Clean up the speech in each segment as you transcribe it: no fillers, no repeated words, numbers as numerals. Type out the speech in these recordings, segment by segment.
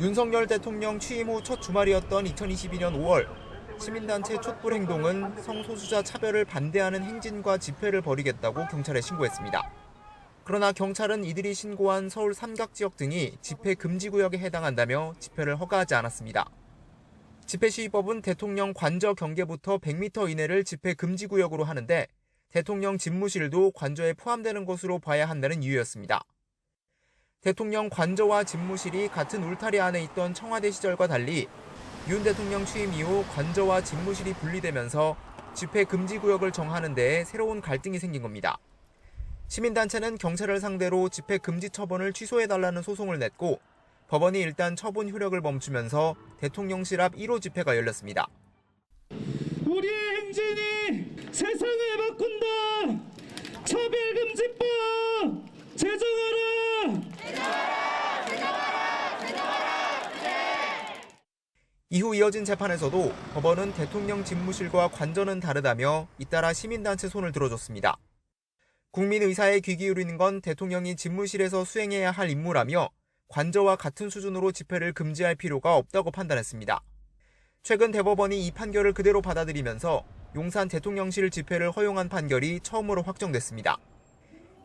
윤석열 대통령 취임 후 첫 주말이었던 2022년 5월, 시민단체 촛불 행동은 성소수자 차별을 반대하는 행진과 집회를 벌이겠다고 경찰에 신고했습니다. 그러나 경찰은 이들이 신고한 서울 삼각지역 등이 집회 금지 구역에 해당한다며 집회를 허가하지 않았습니다. 집회시위법은 대통령 관저 경계부터 100m 이내를 집회 금지 구역으로 하는데 대통령 집무실도 관저에 포함되는 것으로 봐야 한다는 이유였습니다. 대통령 관저와 집무실이 같은 울타리 안에 있던 청와대 시절과 달리 윤 대통령 취임 이후 관저와 집무실이 분리되면서 집회 금지 구역을 정하는 데에 새로운 갈등이 생긴 겁니다. 시민단체는 경찰을 상대로 집회 금지 처분을 취소해달라는 소송을 냈고 법원이 일단 처분 효력을 멈추면서 대통령실 앞 1호 집회가 열렸습니다. 우리의 행진이 세상을 바꾼다. 차별금지법 제정하라. 이후 이어진 재판에서도 법원은 대통령 집무실과 관저는 다르다며 잇따라 시민단체 손을 들어줬습니다. 국민의사에 귀 기울이는 건 대통령이 집무실에서 수행해야 할 임무라며 관저와 같은 수준으로 집회를 금지할 필요가 없다고 판단했습니다. 최근 대법원이 이 판결을 그대로 받아들이면서 용산 대통령실 집회를 허용한 판결이 처음으로 확정됐습니다.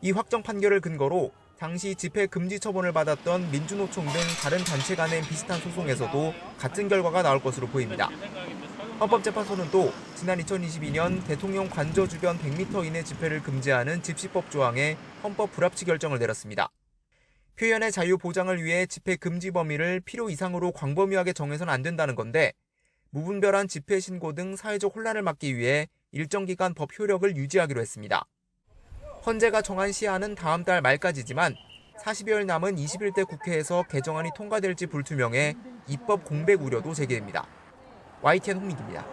이 확정 판결을 근거로 당시 집회 금지 처분을 받았던 민주노총 등 다른 단체 간의 비슷한 소송에서도 같은 결과가 나올 것으로 보입니다. 헌법재판소는 또 지난 2022년 대통령 관저 주변 100m 이내 집회를 금지하는 집시법 조항에 헌법 불합치 결정을 내렸습니다. 표현의 자유 보장을 위해 집회 금지 범위를 필요 이상으로 광범위하게 정해서는 안 된다는 건데 무분별한 집회 신고 등 사회적 혼란을 막기 위해 일정 기간 법 효력을 유지하기로 했습니다. 헌재가 정한 시한은 다음 달 말까지지만 40여일 남은 21대 국회에서 개정안이 통과될지 불투명해 입법 공백 우려도 제기됩니다. YTN 홍민기입니다.